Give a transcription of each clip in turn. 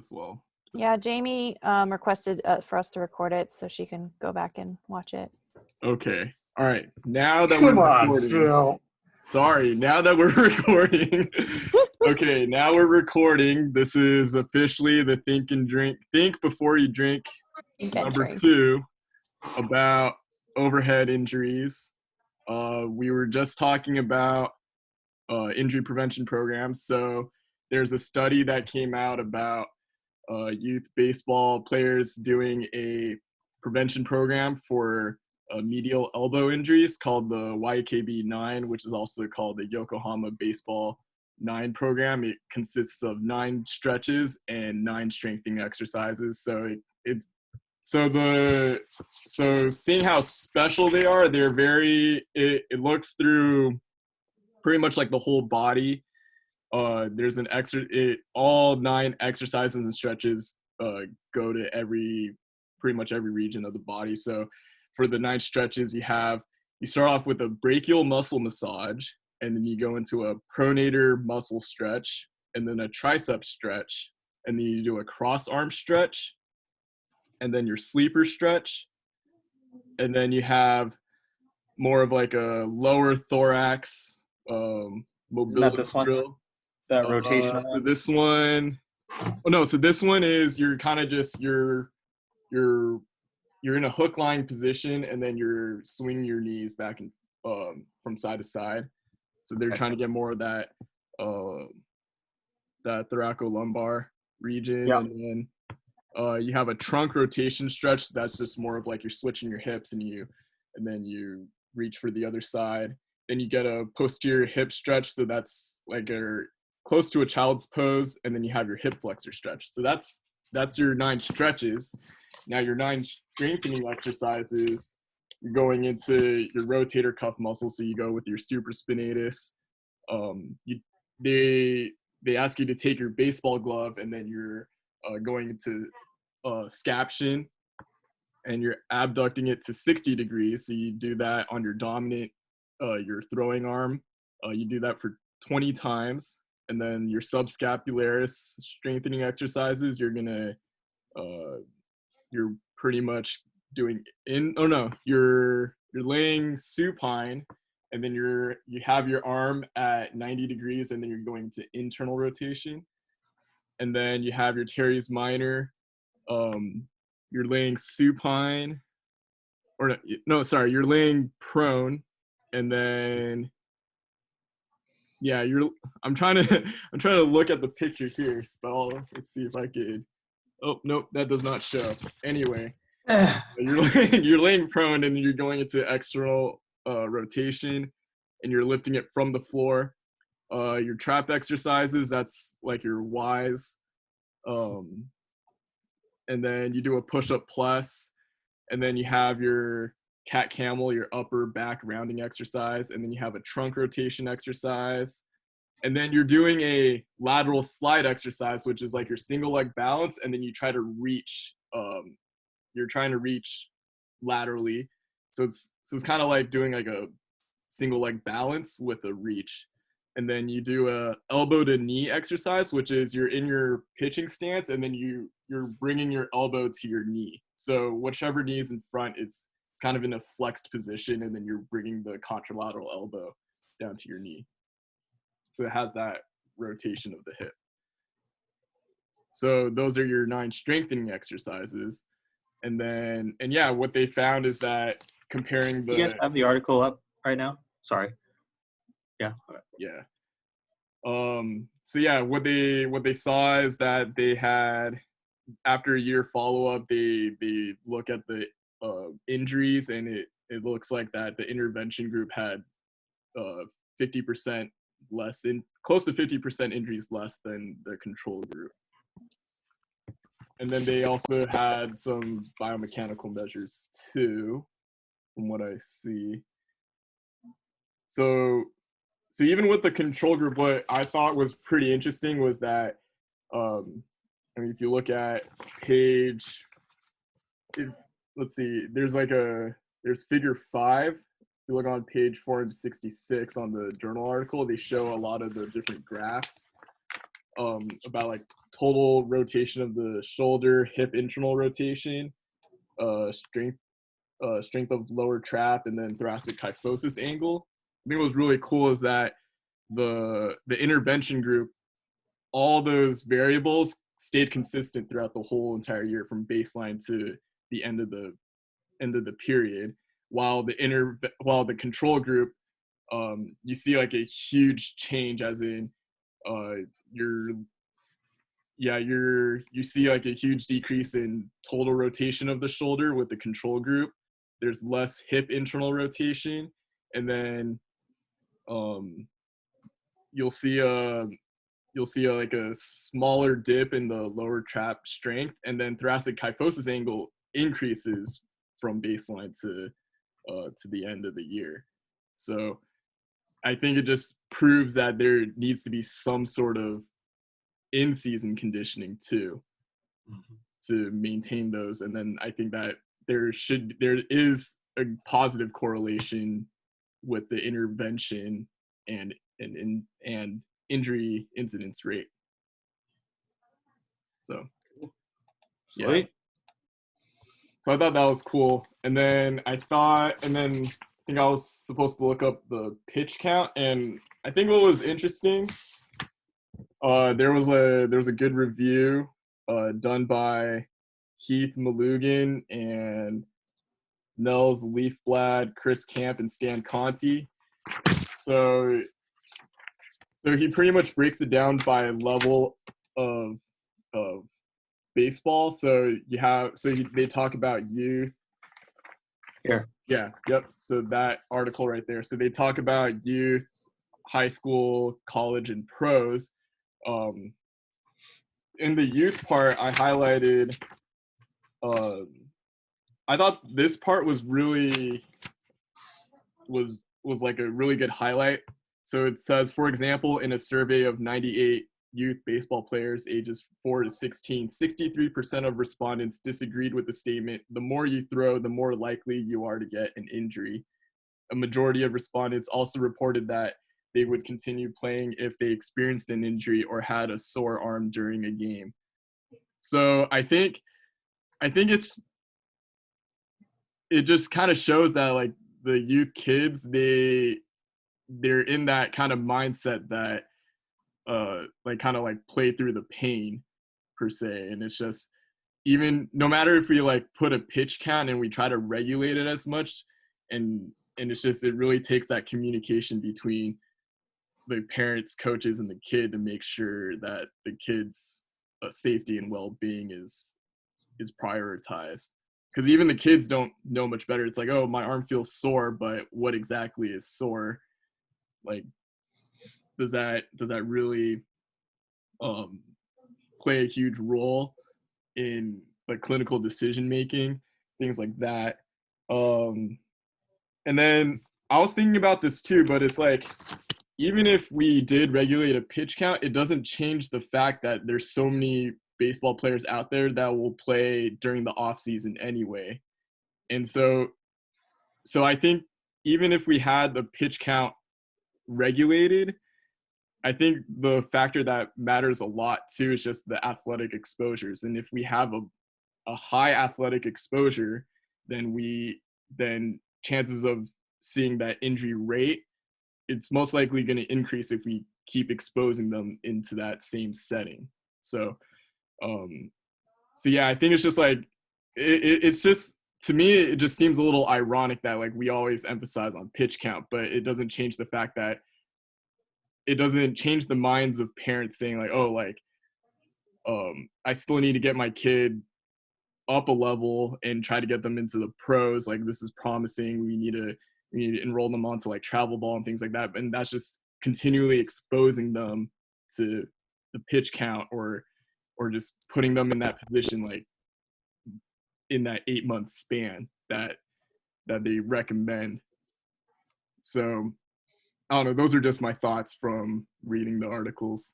as well. Yeah, Jamie requested for us to record it so she can go back and watch it. Okay. All right. Now that Come we're on, recording. Phil. Sorry. Now that we're recording. Okay. Now we're recording. This is officially the Think Before You Drink number 2 about overhead injuries. We were just talking about injury prevention programs. So there's a study that came out about youth baseball players doing a prevention program for medial elbow injuries called the YKB-9, which is also called the Yokohama Baseball 9 program. It consists of 9 stretches and 9 strengthening exercises. So so seeing how special they are, they're it looks through pretty much like the whole body. There's all 9 exercises and stretches go to pretty much every region of the body. So for the 9 stretches, you start off with a brachial muscle massage, and then you go into a pronator muscle stretch, and then a tricep stretch, and then you do a cross arm stretch, and then your sleeper stretch, and then you have more of like a lower thorax mobility Isn't that this one? drill. That rotational So one? this one, so this one is you're kind of just you're in a hook lying position, and then you're swinging your knees back and from side to side. So they're trying to get more of that that thoracolumbar region. Yep. And then you have a trunk rotation stretch. That's just more of like you're switching your hips, and then you reach for the other side. Then you get a posterior hip stretch, so that's like close to a child's pose, and then you have your hip flexor stretch. So that's your 9 stretches. Now your 9 strengthening exercises, you're going into your rotator cuff muscle. So you go with your supraspinatus. They ask you to take your baseball glove, and then you're going into scaption, and you're abducting it to 60 degrees. So you do that on your dominant, your throwing arm. You do that for 20 times. And then your subscapularis strengthening exercises, you're pretty much doing you're laying supine, and then you have your arm at 90 degrees, and then you're going to internal rotation. And then you have your teres minor. You're laying supine, you're laying prone, and then I'm trying to look at the picture here, but let's see if I could. Oh, nope, that does not show. Anyway, you're laying prone, and you're going into external rotation, and you're lifting it from the floor. Your trap exercises, that's like your Ys. And then you do a push-up plus, and then you have your cat camel, your upper back rounding exercise, and then you have a trunk rotation exercise. And then you're doing a lateral slide exercise, which is like your single leg balance, and then you try to reach, laterally. So it's kind of like doing like a single leg balance with a reach. And then you do a elbow to knee exercise, which is you're in your pitching stance, and then you're bringing your elbow to your knee. So whichever knee is in front, it's kind of in a flexed position, and then you're bringing the contralateral elbow down to your knee. So it has that rotation of the hip. So those are your 9 strengthening exercises. And what they found is that comparing the... You guys have the article up right now? Sorry. Yeah. Yeah. What they saw is that they had, after a year follow-up, they look at the injuries, and it looks like that the intervention group had 50% less, close to 50% injuries less than the control group. And then they also had some biomechanical measures too, from what I see. So even with the control group, what I thought was pretty interesting was that, if you look at there's figure 5. If you look on page 466 on the journal article, they show a lot of the different graphs about like total rotation of the shoulder, hip internal rotation, strength of lower trap, and then thoracic kyphosis angle. I think what was really cool is that the intervention group, all those variables stayed consistent throughout the whole entire year from baseline to the end of the period, while the control group, you see like a huge change, as in you see like a huge decrease in total rotation of the shoulder with the control group. There's less hip internal rotation, and then you'll see like a smaller dip in the lower trap strength, and then thoracic kyphosis angle increases from baseline to the end of the year. So I think it just proves that there needs to be some sort of in-season conditioning too, to maintain those. And then I think that there is a positive correlation with the intervention and injury incidence rate. So yeah. Sweet. So I thought that was cool. And then I think I was supposed to look up the pitch count, and I think what was interesting, there was a good review done by Heath Malugan and Nels Leafblad, Chris Camp, and Stan Conti. So he pretty much breaks it down by level of baseball. So they talk about youth. Here. Yeah, yep. So that article right there. So they talk about youth, high school, college, and pros. In the youth part, I highlighted, I thought this part was like a really good highlight. So it says, for example, in a survey of 98 youth baseball players ages 4 to 16, 63% of respondents disagreed with the statement, "The more you throw, the more likely you are to get an injury." A majority of respondents also reported that they would continue playing if they experienced an injury or had a sore arm during a game. So I think it just kind of shows that like the youth kids, they're in that kind of mindset that like kind of like play through the pain per se. And it's just, even no matter if we like put a pitch count and we try to regulate it as much, and it's just, it really takes that communication between the parents, coaches, and the kid to make sure that the kid's safety and well-being is prioritized. Because even the kids don't know much better. It's like, oh, my arm feels sore, but what exactly is sore? Like, does that really play a huge role in like clinical decision making, things like that. And then I was thinking about this too, but it's like, even if we did regulate a pitch count, it doesn't change the fact that there's so many baseball players out there that will play during the off season anyway. And so I think even if we had the pitch count regulated, I think the factor that matters a lot too is just the athletic exposures. And if we have a high athletic exposure, then chances of seeing that injury rate, it's most likely going to increase if we keep exposing them into that same setting. So yeah, I think it's just like, it's just, to me, it just seems a little ironic that like we always emphasize on pitch count, but it doesn't change the fact that it doesn't change the minds of parents saying like, oh, like, I still need to get my kid up a level and try to get them into the pros. Like, this is promising. We need to enroll them onto like travel ball and things like that. And that's just continually exposing them to the pitch count, or just putting them in that position, like in that 8-month span that they recommend. So I don't know. Those are just my thoughts from reading the articles.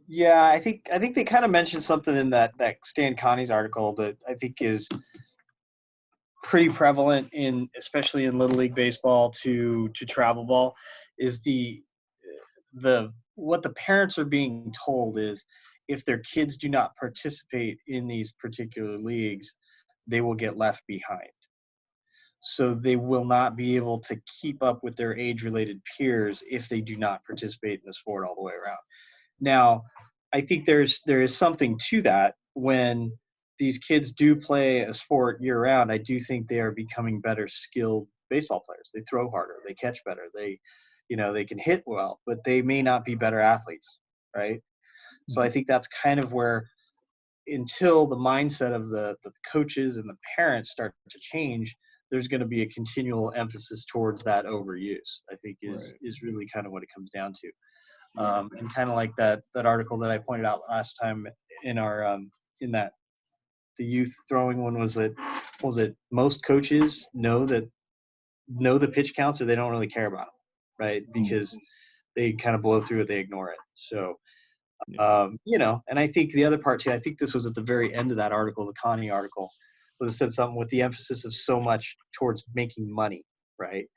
Yeah, I think they kind of mentioned something in that Stan Conti's article that I think is pretty prevalent especially in Little League baseball to travel ball, is the what the parents are being told is if their kids do not participate in these particular leagues, they will get left behind. So they will not be able to keep up with their age-related peers if they do not participate in the sport all the way around. Now, I think there is something to that. When these kids do play a sport year-round, I do think they are becoming better skilled baseball players. They throw harder, they catch better, they can hit well, but they may not be better athletes, right? So I think that's kind of where, until the mindset of the coaches and the parents start to change, there's going to be a continual emphasis towards that overuse, I think is really kind of what it comes down to. And kind of like that article that I pointed out last time in our in that the youth throwing one, was it most coaches know the pitch counts, or they don't really care about them, right? Because they kind of blow through it, they ignore it. So and I think the other part too, I think this was at the very end of that article, the Connie article, was it said something with the emphasis of so much towards making money, right?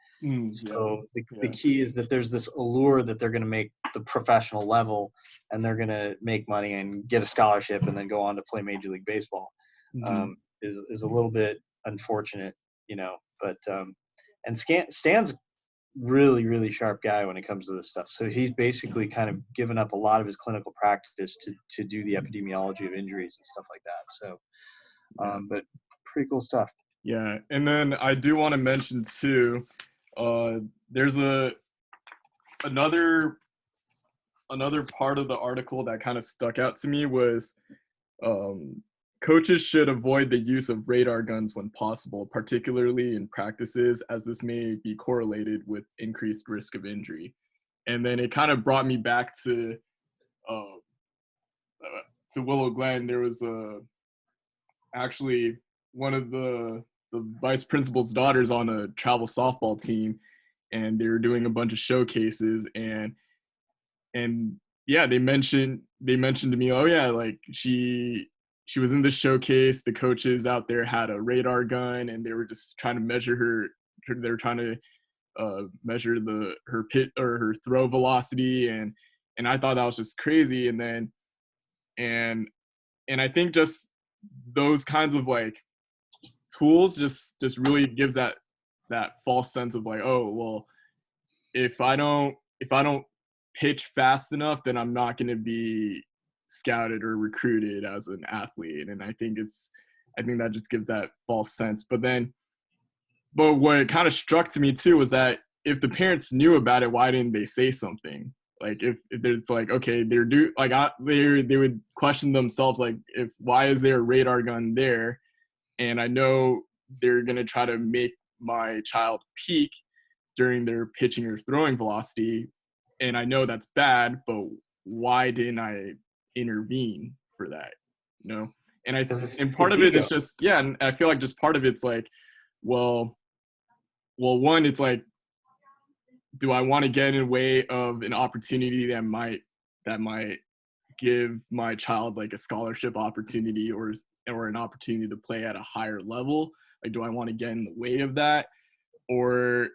So the key is that there's this allure that they're going to make the professional level, and they're going to make money and get a scholarship and then go on to play Major League Baseball. Is a little bit unfortunate, but and Stan's really, really sharp guy when it comes to this stuff. So he's basically kind of given up a lot of his clinical practice to do the epidemiology of injuries and stuff like that. So, but pretty cool stuff. Yeah, and then I do want to mention too, there's another part of the article that kind of stuck out to me was coaches should avoid the use of radar guns when possible, particularly in practices, as this may be correlated with increased risk of injury. And then it kind of brought me back to Willow Glen. There was actually one of the vice principal's daughters on a travel softball team, and they were doing a bunch of showcases, and yeah, they mentioned to me, oh yeah, like she was in the showcase, the coaches out there had a radar gun, and they were just trying to measure they were trying to measure her pit or her throw velocity, and I thought that was just crazy. And then and I think just those kinds of like tools just really gives that false sense of like, oh well, if I don't pitch fast enough, then I'm not going to be scouted or recruited as an athlete. And I think that just gives that false sense. But what kind of struck to me too was that if the parents knew about it, why didn't they say something? Like if it's like, okay, they would question themselves, like, why is there a radar gun there? And I know they're going to try to make my child peak during their pitching or throwing velocity. And I know that's bad, but why didn't I intervene for that? And part of it is just, yeah. And I feel like just part of it's like, well, one, it's like, do I want to get in the way of an opportunity that might give my child like a scholarship opportunity or an opportunity to play at a higher level? Like, do I want to get in the way of that? Or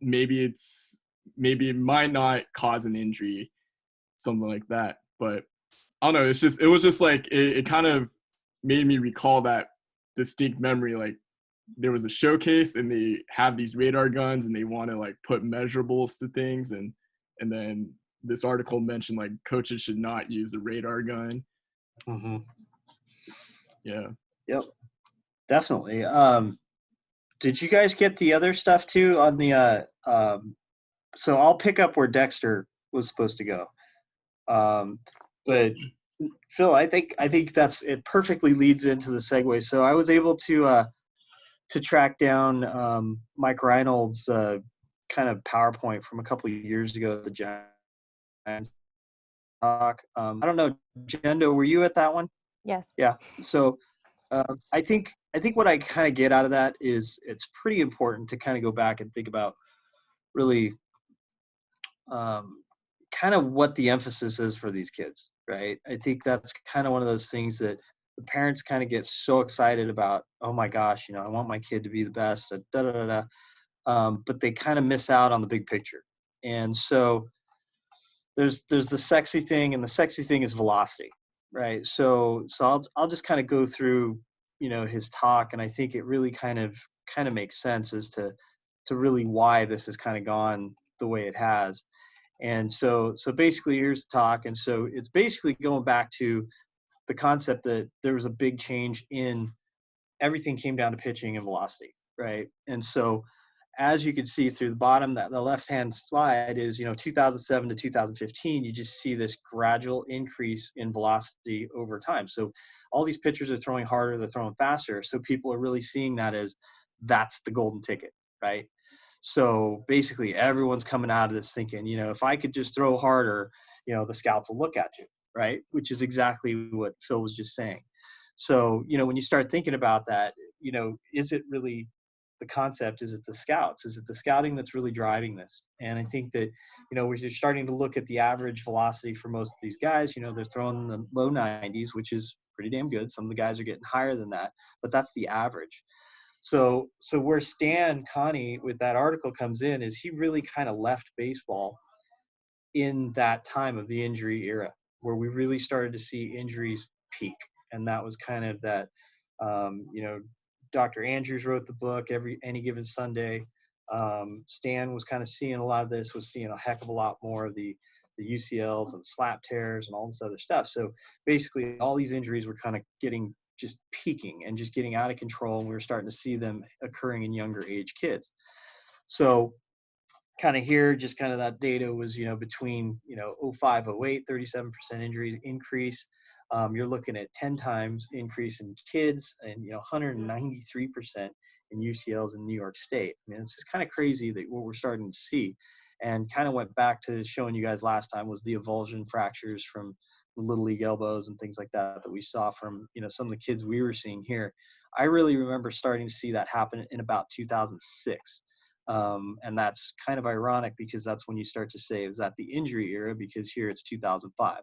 maybe it might not cause an injury, something like that. But I don't know. It was just like, it kind of made me recall that distinct memory. Like, there was a showcase and they have these radar guns and they want to like put measurables to things. And then this article mentioned like coaches should not use a radar gun. Mm-hmm. Yeah. Yep. Definitely. Did you guys get the other stuff too on the so I'll pick up where Dexter was supposed to go. But Phil, I think it perfectly leads into the segue. So I was able to track down Mike Reinold's kind of PowerPoint from a couple of years ago at the Giants talk. I don't know, Jendo, were you at that one? Yes. Yeah. So I think what I kind of get out of that is it's pretty important to kind of go back and think about really kind of what the emphasis is for these kids, right? I think that's kind of one of those things that the parents kind of get so excited about. Oh my gosh, I want my kid to be the best. But they kind of miss out on the big picture. And so there's the sexy thing, and the sexy thing is velocity, right? So I'll just kind of go through, his talk, and I think it really kind of makes sense as to really why this has kind of gone the way it has. And so basically here's the talk. And so it's basically going back to the concept that there was a big change in everything came down to pitching and velocity, right? And so as you can see through the bottom, that the left-hand slide is, 2007 to 2015, you just see this gradual increase in velocity over time. So all these pitchers are throwing harder, they're throwing faster. So people are really seeing that as that's the golden ticket, right? So basically everyone's coming out of this thinking, if I could just throw harder, the scouts will look at you, right? Which is exactly what Phil was just saying. So, when you start thinking about that, is it really the concept? Is it the scouts? Is it the scouting that's really driving this? And I think that, we're starting to look at the average velocity for most of these guys. They're throwing in the low 90s, which is pretty damn good. Some of the guys are getting higher than that, but that's the average. So where Stan Connie with that article comes in is he really kind of left baseball in that time of the injury era where we really started to see injuries peak. And that was kind of that, Dr. Andrews wrote the book Any Given Sunday. Stan was kind of seeing a lot of this, was seeing a heck of a lot more of the UCLs and slap tears and all this other stuff. So basically all these injuries were kind of just peaking and just getting out of control. And we were starting to see them occurring in younger age kids. So kind of here, just kind of that data was, between, 05, 08, 37% injury increase. You're looking at 10 times increase in kids and, 193% in UCLs in New York State. I mean, it's just kind of crazy that what we're starting to see, and kind of went back to showing you guys last time was the avulsion fractures from the little league elbows and things like that we saw from, some of the kids we were seeing here. I really remember starting to see that happen in about 2006. And that's kind of ironic because that's when you start to say, is that the injury era? Because here it's 2005.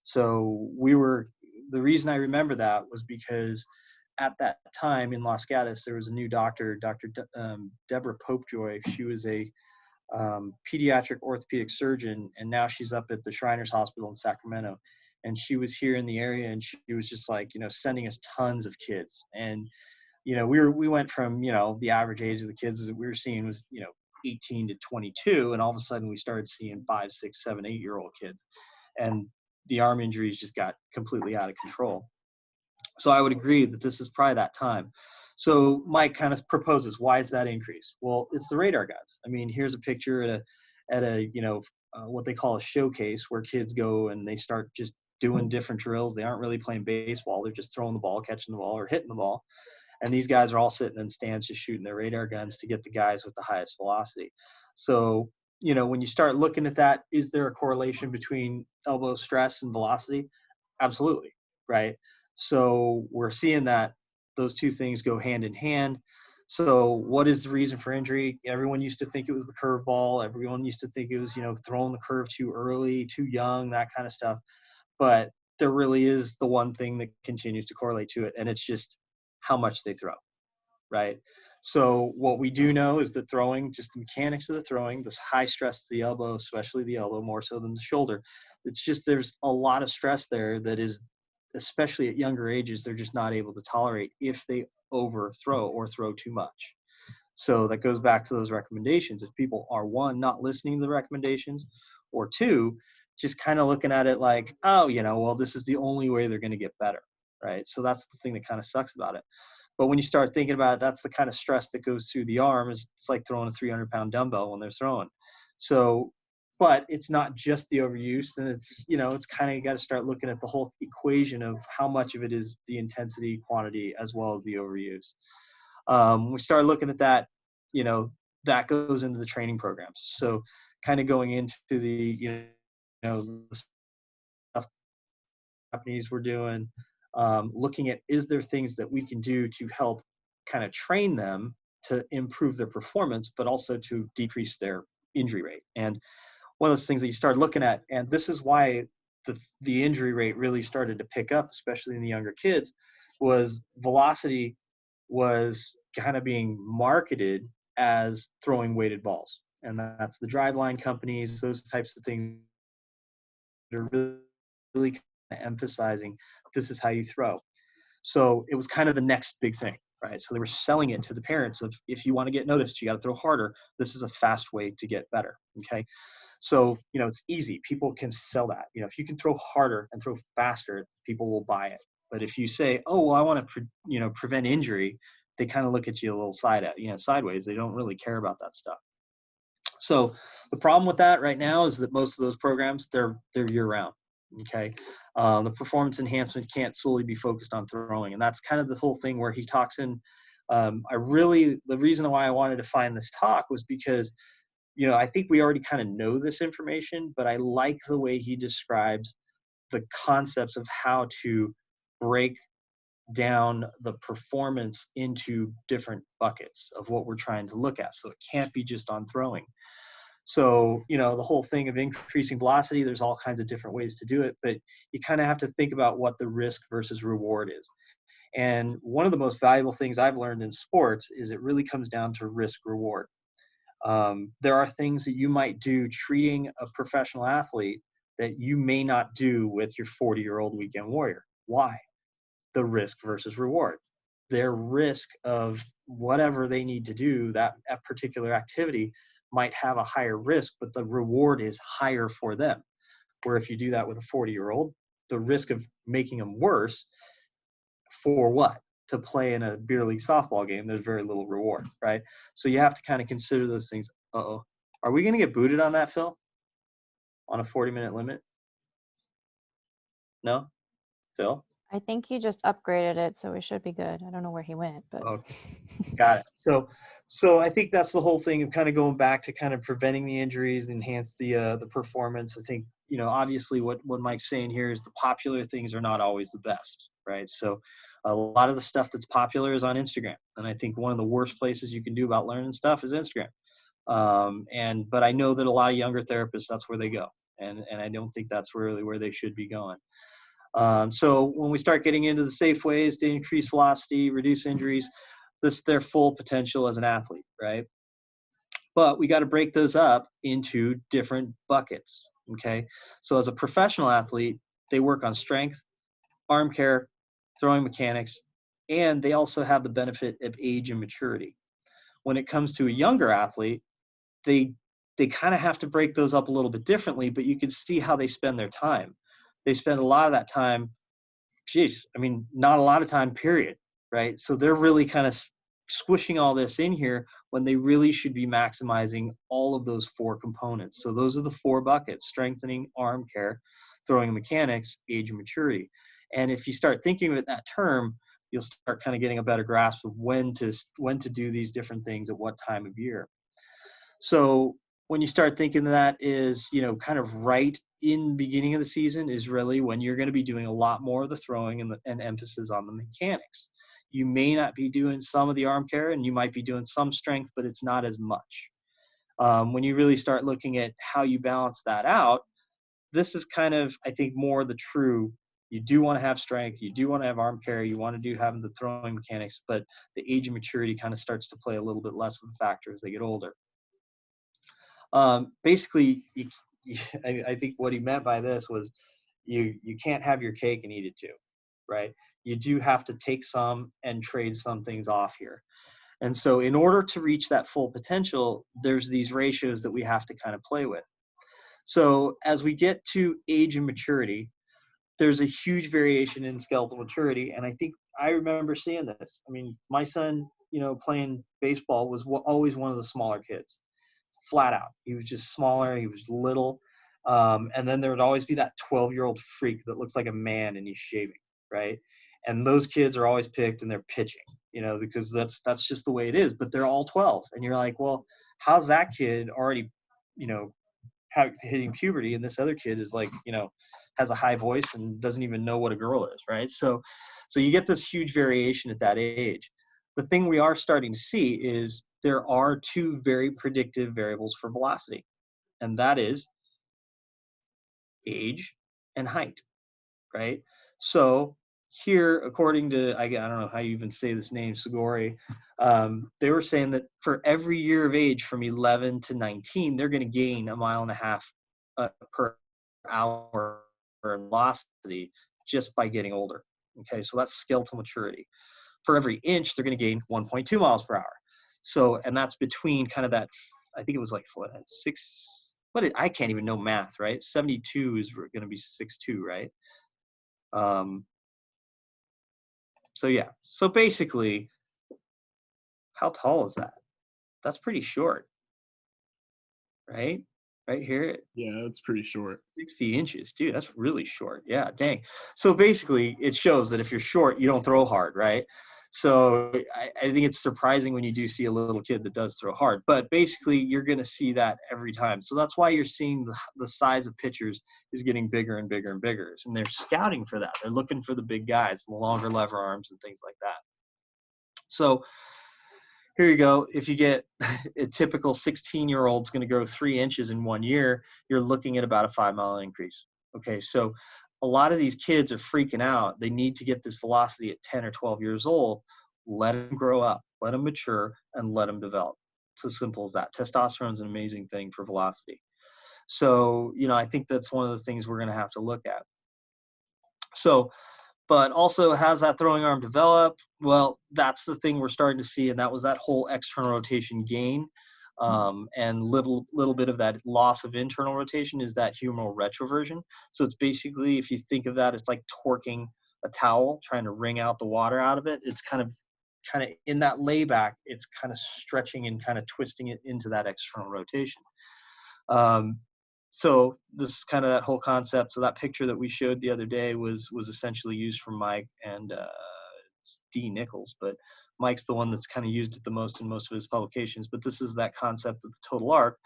So the reason I remember that was because at that time in Los Gatos, there was a new doctor, Deborah Popejoy. She was a pediatric orthopedic surgeon, and now she's up at the Shriners Hospital in Sacramento. And she was here in the area, and she was just like, sending us tons of kids. And we went from, the average age of the kids that we were seeing was, 18 to 22. And all of a sudden we started seeing 5, 6, 7, 8-year-old kids. And the arm injuries just got completely out of control. So I would agree that this is probably that time. So Mike kind of proposes, why is that increase? Well, it's the radar guns. I mean, here's a picture at a what they call a showcase where kids go and they start just doing different drills. They aren't really playing baseball. They're just throwing the ball, catching the ball, or hitting the ball. And these guys are all sitting in stands just shooting their radar guns to get the guys with the highest velocity. So, when you start looking at that, is there a correlation between elbow stress and velocity? Absolutely, right? So we're seeing that those two things go hand in hand. So what is the reason for injury? Everyone used to think it was the curveball. Everyone used to think it was, throwing the curve too early, too young, that kind of stuff. But there really is the one thing that continues to correlate to it, and it's just how much they throw, right? So what we do know is that throwing, just the mechanics of the throwing, this high stress to the elbow, especially the elbow more so than the shoulder, it's just there's a lot of stress there that is, especially at younger ages, they're just not able to tolerate if they overthrow or throw too much. So that goes back to those recommendations. If people are, one, not listening to the recommendations, or two, just kind of looking at it like, oh, well, this is the only way they're going to get better, right? So that's the thing that kind of sucks about it. But when you start thinking about it, that's the kind of stress that goes through the arm. It's like throwing a 300-pound dumbbell when they're throwing. So, but it's not just the overuse, and it's, it's kind of, you got to start looking at the whole equation of how much of it is the intensity, quantity, as well as the overuse. We start looking at that, that goes into the training programs. So kind of going into the, the stuff Japanese were doing, looking at, is there things that we can do to help kind of train them to improve their performance, but also to decrease their injury rate. And one of those things that you start looking at, and this is why the injury rate really started to pick up, especially in the younger kids, was velocity was kind of being marketed as throwing weighted balls. And that's the driveline companies, those types of things are really kind of emphasizing this is how you throw. So it was kind of the next big thing, right? So they were selling it to the parents of, if you want to get noticed, you got to throw harder. This is a fast way to get better. Okay. So, it's easy. People can sell that. If you can throw harder and throw faster, people will buy it. But if you say, oh, well, I want to, prevent injury, they kind of look at you a little sideways. They don't really care about that stuff. So the problem with that right now is that most of those programs, they're year round. Okay. The performance enhancement can't solely be focused on throwing. And that's kind of the whole thing where he talks in. The reason why I wanted to find this talk was because, I think we already kind of know this information, but I like the way he describes the concepts of how to break down the performance into different buckets of what we're trying to look at. So it can't be just on throwing. So, the whole thing of increasing velocity, there's all kinds of different ways to do it, but you kind of have to think about what the risk versus reward is. And one of the most valuable things I've learned in sports is it really comes down to risk reward. There are things that you might do treating a professional athlete that you may not do with your 40-year-old weekend warrior. Why? The risk versus reward. Their risk of whatever they need to do, that particular activity might have a higher risk, but the reward is higher for them. Where if you do that with a 40-year-old, the risk of making them worse for what? To play in a beer league softball game, there's very little reward, right? So you have to kind of consider those things. Uh-oh. Are we going to get booted on that, Phil? On a 40-minute limit? No? Phil? I think he just upgraded it, so we should be good. I don't know where he went, but Okay. Got it. So I think that's the whole thing of kind of going back to kind of preventing the injuries, enhance the performance. I think, obviously what Mike's saying here is the popular things are not always the best, right? So a lot of the stuff that's popular is on Instagram. And I think one of the worst places you can do about learning stuff is Instagram. But I know that a lot of younger therapists, that's where they go. And I don't think that's really where they should be going. So when we start getting into the safe ways to increase velocity, reduce injuries, this is their full potential as an athlete, right? But we got to break those up into different buckets, okay? So as a professional athlete, they work on strength, arm care, throwing mechanics, and they also have the benefit of age and maturity. When it comes to a younger athlete, they kind of have to break those up a little bit differently, but you can see how they spend their time. They spend a lot of that time, not a lot of time, period, right? So they're really kind of squishing all this in here when they really should be maximizing all of those four components. So those are the four buckets: strengthening, arm care, throwing mechanics, age and maturity. And if you start thinking of it in that term, you'll start kind of getting a better grasp of when to do these different things at what time of year. So when you start thinking that is, kind of right in the beginning of the season is really when you're going to be doing a lot more of the throwing and emphasis on the mechanics. You may not be doing some of the arm care, and you might be doing some strength, but it's not as much. When you really start looking at how you balance that out, this is kind of, I think, more the true. You do want to have strength, you do want to have arm care, you want to having the throwing mechanics, but the age and maturity kind of starts to play a little bit less of a factor as they get older. Basically, I think what he meant by this was you can't have your cake and eat it too, right? You do have to take some and trade some things off here. And so in order to reach that full potential, there's these ratios that we have to kind of play with. So as we get to age and maturity, there's a huge variation in skeletal maturity. And I think I remember seeing this. My son, playing baseball was always one of the smaller kids. Flat out. He was just smaller. He was little. And then there would always be that 12-year-old freak that looks like a man and he's shaving, right? And those kids are always picked and they're pitching, because that's just the way it is. But they're all 12. And you're like, well, how's that kid already, hitting puberty, and this other kid is like, has a high voice and doesn't even know what a girl is, right? So you get this huge variation at that age. The thing we are starting to see is there are two very predictive variables for velocity, and that is age and height, right? So here, according to, I don't know how you even say this name, Segori, they were saying that for every year of age from 11 to 19, they're going to gain 1.5 miles per hour velocity just by getting older. Okay, so that's skeletal maturity. For every inch, they're going to gain 1.2 miles per hour. So, and that's between kind of that, I think it was like what, I can't even know math, right? 72 is going to be 6'2", right? So yeah, so basically, how tall is that? That's pretty short, right? Right here, Yeah, that's pretty short. 60 inches, dude, that's really short. Yeah, dang. So basically, it shows that if you're short, you don't throw hard, right? So I think it's surprising when you do see a little kid that does throw hard, but basically you're going to see that every time. So that's why you're seeing the size of pitchers is getting bigger and bigger and bigger. And they're scouting for that. They're looking for the big guys, the longer lever arms and things like that. So here you go. If you get a typical 16-year-old is going to grow 3 inches in 1 year, you're looking at about a 5-mile increase. Okay, so a lot of these kids are freaking out. They need to get this velocity at 10 or 12 years old. Let them grow up, let them mature, and let them develop. It's as simple as that. Testosterone is an amazing thing for velocity. So, I think that's one of the things we're going to have to look at. So, but also, has that throwing arm develop? Well, that's the thing we're starting to see, and that was that whole external rotation gain, and little bit of that loss of internal rotation is that humeral retroversion. So it's basically, if you think of that, it's like torquing a towel, trying to wring out the water out of it. It's kind of in that layback, it's kind of stretching and kind of twisting it into that external rotation. So this is kind of that whole concept. So that picture that we showed the other day was essentially used from Mike and D. Nichols, but Mike's the one that's kind of used it the most in most of his publications. But this is that concept of the total arc.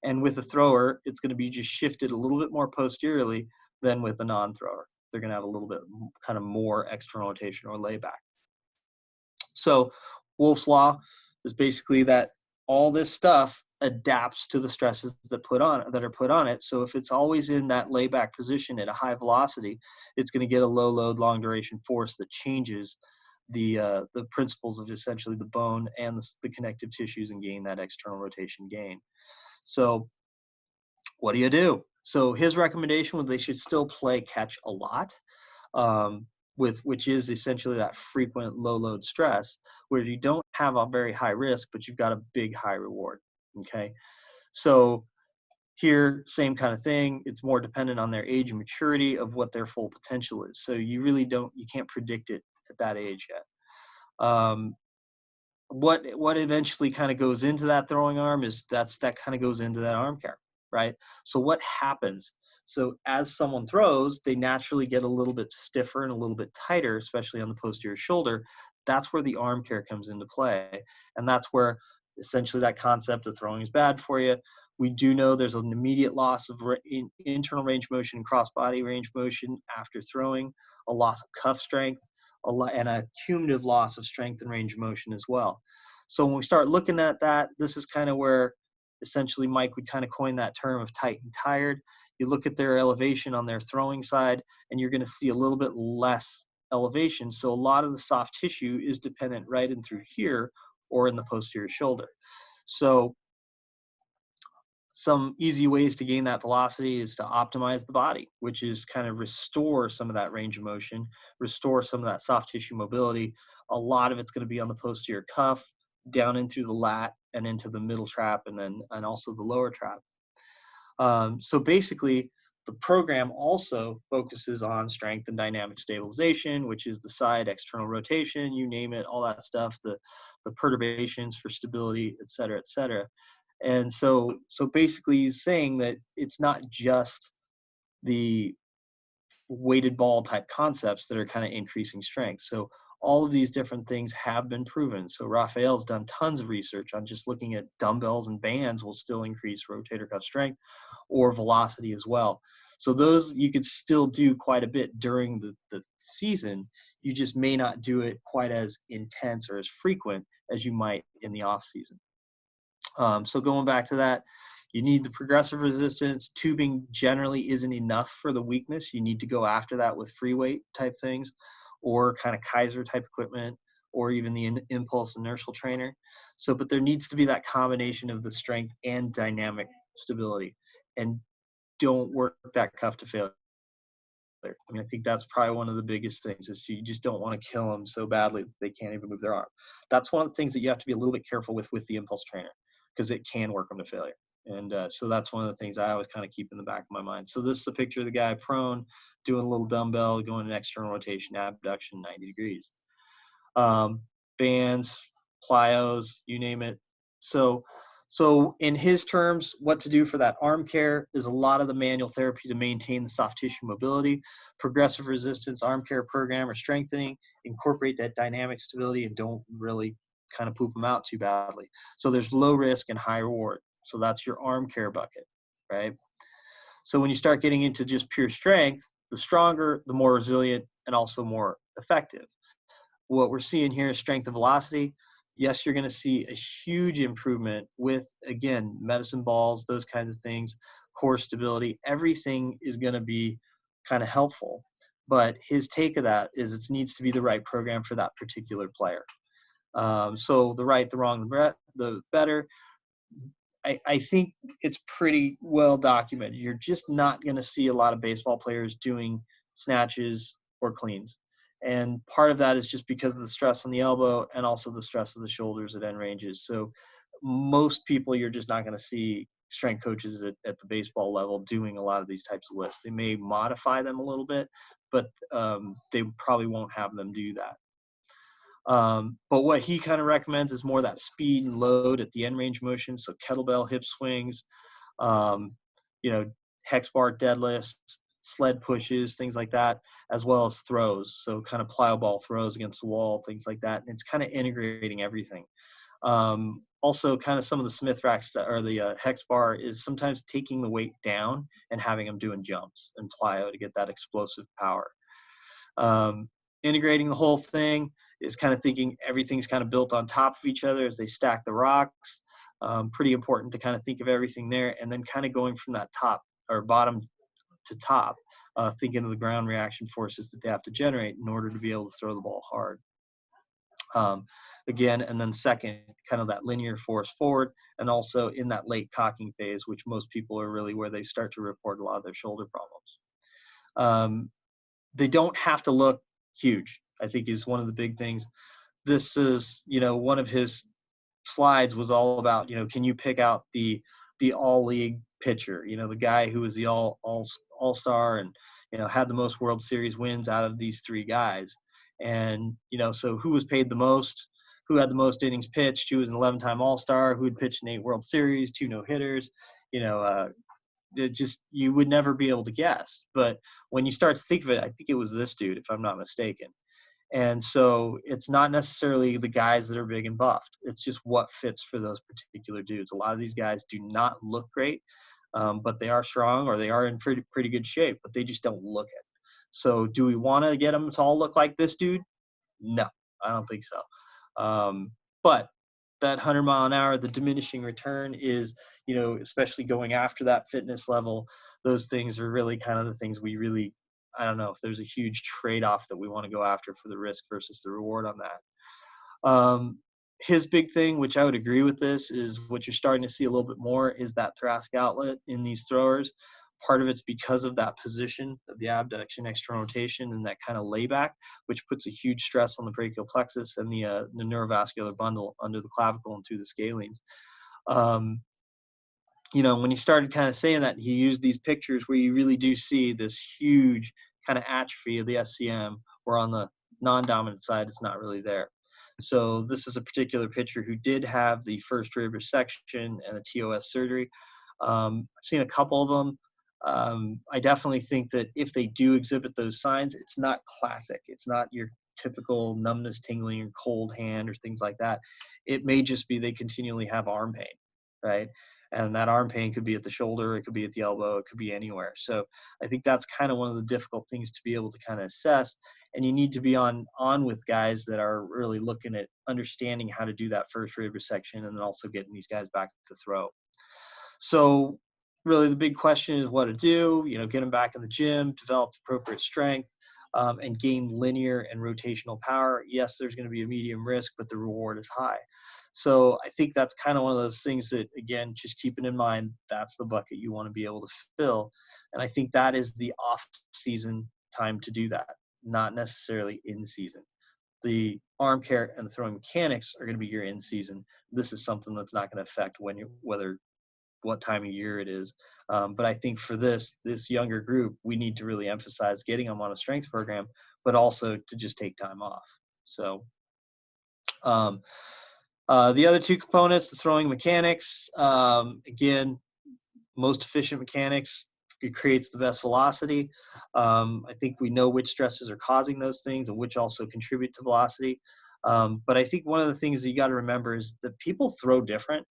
And with a thrower, it's going to be just shifted a little bit more posteriorly than with a non-thrower. They're going to have a little bit kind of more external rotation or layback. So Wolff's law is basically that all this stuff adapts to the stresses that are put on it. So if it's always in that layback position at a high velocity, it's going to get a low load, long duration force that changes the principles of essentially the bone and the connective tissues and gain that external rotation gain. So what do? So his recommendation was they should still play catch a lot. Which is essentially that frequent low load stress, where you don't have a very high risk, but you've got a big high reward. Okay, so here, same kind of thing. It's more dependent on their age and maturity of what their full potential is. So you really you can't predict it at that age yet. What eventually kind of goes into that throwing arm is that kind of goes into that arm care, right? So what happens? So as someone throws, they naturally get a little bit stiffer and a little bit tighter, especially on the posterior shoulder. That's where the arm care comes into play. And that's where essentially that concept of throwing is bad for you. We do know there's an immediate loss of internal range motion and cross-body range motion after throwing, a loss of cuff strength, and a cumulative loss of strength and range of motion as well. So when we start looking at that, this is kind of where essentially Mike would kind of coin that term of tight and tired. You look at their elevation on their throwing side, and you're going to see a little bit less elevation. So a lot of the soft tissue is dependent right in through here or in the posterior shoulder. So some easy ways to gain that velocity is to optimize the body, which is kind of restore some of that range of motion, restore some of that soft tissue mobility. A lot of it's going to be on the posterior cuff, down in through the lat and into the middle trap, and also the lower trap. So basically, the program also focuses on strength and dynamic stabilization, which is the side external rotation, you name it, all that stuff, the perturbations for stability, et cetera, et cetera. And so basically he's saying that it's not just the weighted ball type concepts that are kind of increasing strength. So all of these different things have been proven. So Raphael's done tons of research on just looking at dumbbells and bands will still increase rotator cuff strength or velocity as well. So those you could still do quite a bit during the season. You just may not do it quite as intense or as frequent as you might in the off season. So going back to that, you need the progressive resistance. Tubing generally isn't enough for the weakness. You need to go after that with free weight type things or kind of Kaiser type equipment or even the impulse inertial trainer. So, but there needs to be that combination of the strength and dynamic stability. And don't work that cuff to failure. I mean, I think that's probably one of the biggest things is you just don't want to kill them so badly that they can't even move their arm. That's one of the things that you have to be a little bit careful with the impulse trainer, because it can work them to failure. And so that's one of the things I always kind of keep in the back of my mind. So this is a picture of the guy prone, doing a little dumbbell, going an external rotation, abduction, 90 degrees. Bands, plyos, you name it. So in his terms, what to do for that arm care is a lot of the manual therapy to maintain the soft tissue mobility, progressive resistance, arm care program or strengthening, incorporate that dynamic stability, and don't really kind of poop them out too badly. So there's low risk and high reward. So that's your arm care bucket, right? So when you start getting into just pure strength, the stronger, the more resilient, and also more effective. What we're seeing here is strength and velocity. Yes, you're going to see a huge improvement with, again, medicine balls, those kinds of things, core stability. Everything is going to be kind of helpful. But his take of that is it needs to be the right program for that particular player. So the right, the wrong, the better. I think it's pretty well documented. You're just not going to see a lot of baseball players doing snatches or cleans. And part of that is just because of the stress on the elbow and also the stress of the shoulders at end ranges. So most people, you're just not going to see strength coaches at the baseball level doing a lot of these types of lifts. They may modify them a little bit, but they probably won't have them do that. But what he kind of recommends is more that speed and load at the end range motion. So kettlebell hip swings, hex bar deadlifts, sled pushes, things like that, as well as throws. So kind of plyo ball throws against the wall, things like that. And it's kind of integrating everything. Also kind of some of the Smith racks or the hex bar is sometimes taking the weight down and having them doing jumps and plyo to get that explosive power. Integrating the whole thing is kind of thinking everything's kind of built on top of each other as they stack the rocks. Pretty important to kind of think of everything there, and then kind of going from that top or bottom to top, thinking of the ground reaction forces that they have to generate in order to be able to throw the ball hard. Again, and then second, kind of that linear force forward, and also in that late cocking phase, which most people are really where they start to report a lot of their shoulder problems. They don't have to look huge, I think is one of the big things. This is, one of his slides was all about, can you pick out the all league pitcher, the guy who was the all-star and, had the most World Series wins out of these three guys. And, so who was paid the most, who had the most innings pitched, who was an 11-time all-star, who had pitched in 8 World Series, 2 no-hitters, you would never be able to guess. But when you start to think of it, I think it was this dude, if I'm not mistaken. And so it's not necessarily the guys that are big and buffed. It's just what fits for those particular dudes. A lot of these guys do not look great, but they are strong or they are in pretty good shape, but they just don't look it. So do we want to get them to all look like this dude? No, I don't think so. But that 100 mile an hour, the diminishing return is, especially going after that fitness level, those things are really kind of the things we really, I don't know if there's a huge trade-off that we want to go after for the risk versus the reward on that. His big thing, which I would agree with this, is what you're starting to see a little bit more is that thoracic outlet in these throwers. Part of it's because of that position of the abduction, external rotation, and that kind of layback, which puts a huge stress on the brachial plexus and the neurovascular bundle under the clavicle and through the scalenes. When he started kind of saying that, he used these pictures where you really do see this huge kind of atrophy of the SCM, where on the non-dominant side, it's not really there. So this is a particular pitcher who did have the first rib resection and the TOS surgery. I've seen a couple of them. I definitely think that if they do exhibit those signs, it's not classic. It's not your typical numbness, tingling, or cold hand or things like that. It may just be they continually have arm pain, right? And that arm pain could be at the shoulder, it could be at the elbow, it could be anywhere. So I think that's kind of one of the difficult things to be able to kind of assess. And you need to be on with guys that are really looking at understanding how to do that first rib resection and then also getting these guys back to throw. So really the big question is what to do, get them back in the gym, develop appropriate strength, and gain linear and rotational power. Yes, there's going to be a medium risk, but the reward is high. So I think that's kind of one of those things that, again, just keeping in mind, that's the bucket you want to be able to fill. And I think that is the off-season time to do that, not necessarily in season. The arm care and the throwing mechanics are going to be your in season. This is something that's not going to affect what time of year it is. But I think for this younger group, we need to really emphasize getting them on a strength program, but also to just take time off. So the other two components, the throwing mechanics, again, most efficient mechanics, it creates the best velocity. I think we know which stresses are causing those things and which also contribute to velocity. But I think one of the things that you got to remember is that people throw different.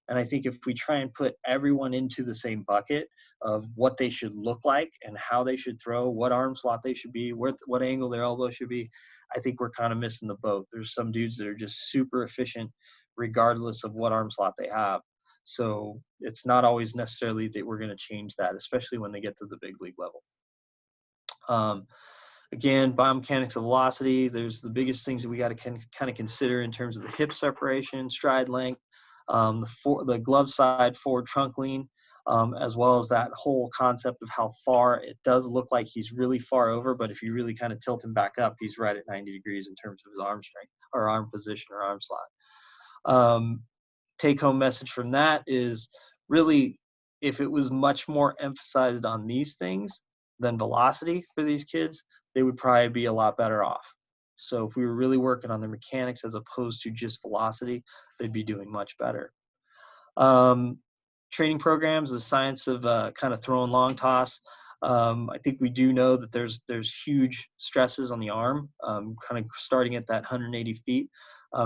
And I think if we try and put everyone into the same bucket of what they should look like and how they should throw, what arm slot they should be, what angle their elbow should be, I think we're kind of missing the boat. There's some dudes that are just super efficient regardless of what arm slot they have. So it's not always necessarily that we're going to change that, especially when they get to the big league level. Again, biomechanics of velocity, there's the biggest things that we got to kind of consider in terms of the hip separation, stride length, the glove side forward trunk lean, as well as that whole concept of how far it does look like he's really far over, but if you really kind of tilt him back up, he's right at 90 degrees in terms of his arm strength or arm position or arm slot. Take-home message from that is really, if it was much more emphasized on these things than velocity for these kids, they would probably be a lot better off. So if we were really working on their mechanics as opposed to just velocity, they'd be doing much better. Training programs, the science of kind of throwing long toss. I think we do know that there's huge stresses on the arm, kind of starting at that 180 feet.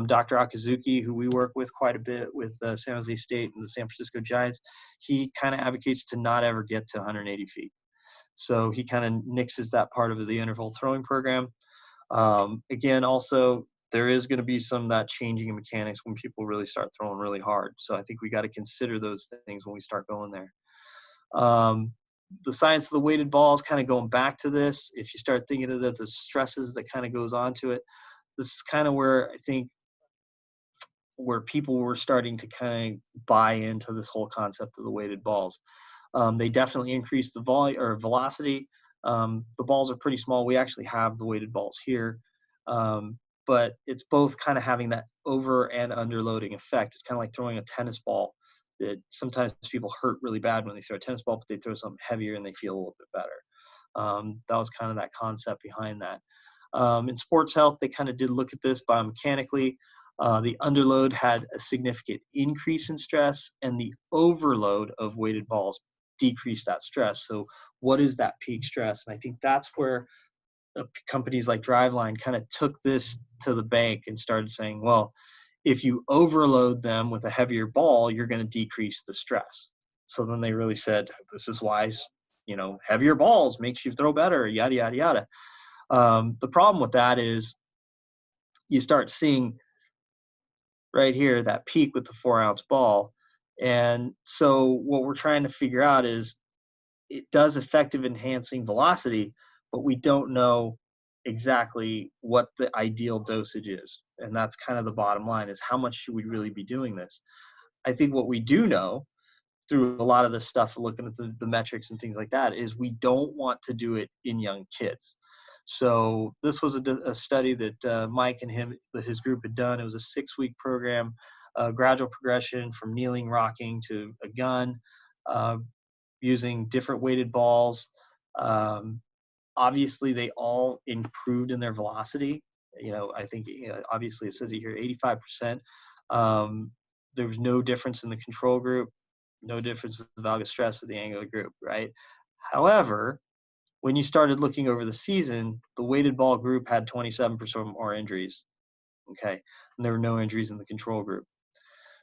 Dr. Akazuki, who we work with quite a bit with San Jose State and the San Francisco Giants, he kind of advocates to not ever get to 180 feet. So he kind of nixes that part of the interval throwing program. Again, also, there is going to be some of that changing in mechanics when people really start throwing really hard. So I think we got to consider those things when we start going there. The science of the weighted balls, kind of going back to this, if you start thinking of the stresses that kind of goes on to it, this is kind of where I think where people were starting to kind of buy into this whole concept of the weighted balls. They definitely increase the volume or velocity. The balls are pretty small. We actually have the weighted balls here, but it's both kind of having that over and underloading effect. It's kind of like throwing a tennis ball. That sometimes people hurt really bad when they throw a tennis ball, but they throw something heavier and they feel a little bit better. That was kind of that concept behind that. In sports health, they kind of did look at this biomechanically. The underload had a significant increase in stress, and the overload of weighted balls decreased that stress. So what is that peak stress? And I think that's where companies like Driveline kind of took this to the bank and started saying, well, if you overload them with a heavier ball, you're going to decrease the stress. So then they really said, this is why, heavier balls makes you throw better, yada, yada, yada. The problem with that is you start seeing right here that peak with the 4-ounce ball. And so what we're trying to figure out is it does effective enhancing velocity, but we don't know exactly what the ideal dosage is. And that's kind of the bottom line, is how much should we really be doing this? I think what we do know through a lot of this stuff, looking at the metrics and things like that, is we don't want to do it in young kids. So this was a study that Mike and his group had done. It was a 6-week program, gradual progression from kneeling, rocking to a gun, using different weighted balls. Obviously, they all improved in their velocity. I think obviously it says it here, 85%. There was no difference in the control group, no difference in the valgus stress of the angular group, right? However, when you started looking over the season, the weighted ball group had 27% more injuries, okay? And there were no injuries in the control group.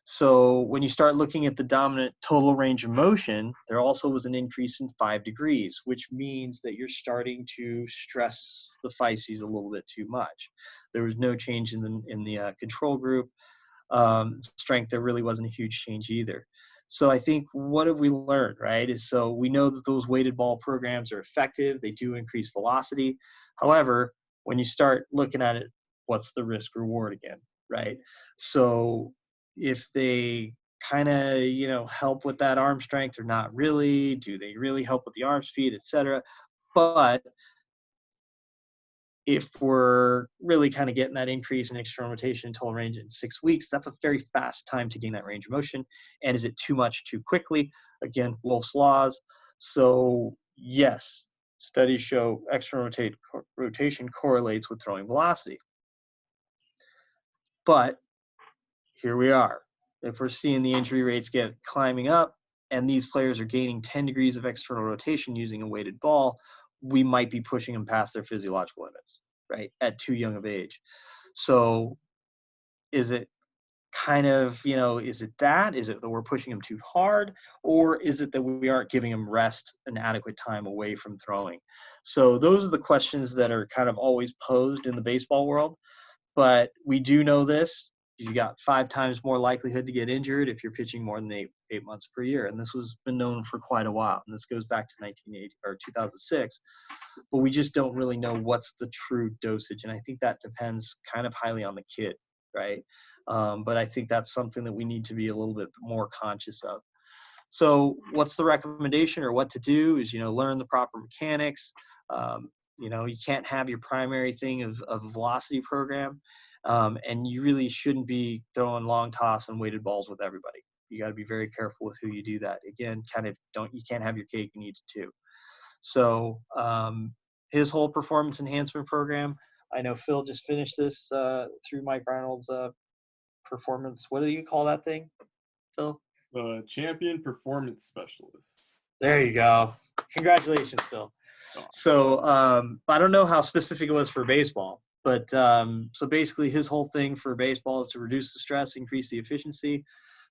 So when you start looking at the dominant total range of motion, there also was an increase in 5 degrees, which means that you're starting to stress the physes a little bit too much. There was no change in the control group. Strength, there really wasn't a huge change either. So I think what have we learned, right, is so we know that those weighted ball programs are effective. They do increase velocity. However, when you start looking at it, what's the risk reward again, right? So if they kind of, help with that arm strength or not really. Do they really help with the arm speed, etc.? But if we're really kind of getting that increase in external rotation and total range in 6 weeks, that's a very fast time to gain that range of motion. And is it too much too quickly? Again, Wolff's laws. So yes, studies show external rotation correlates with throwing velocity. But here we are. If we're seeing the injury rates get climbing up and these players are gaining 10 degrees of external rotation using a weighted ball, we might be pushing them past their physiological limits, right, at too young of age. So is it kind of, is it that? Is it that we're pushing them too hard? Or is it that we aren't giving them rest and adequate time away from throwing? So those are the questions that are kind of always posed in the baseball world. But we do know this. You got 5 times more likelihood to get injured if you're pitching more than eight months per year. And this was been known for quite a while. And this goes back to 1980 or 2006. But we just don't really know what's the true dosage. And I think that depends kind of highly on the kid, right? But I think that's something that we need to be a little bit more conscious of. So what's the recommendation or what to do is, learn the proper mechanics. You can't have your primary thing of a velocity program. And you really shouldn't be throwing long toss and weighted balls with everybody. You got to be very careful with who you do that. Again, you can't have your cake and eat it too. So his whole performance enhancement program, I know Phil just finished this through Mike Reynolds' performance. What do you call that thing, Phil? Champion performance specialist. There you go. Congratulations, Phil. So I don't know how specific it was for baseball, but so basically his whole thing for baseball is to reduce the stress, increase the efficiency,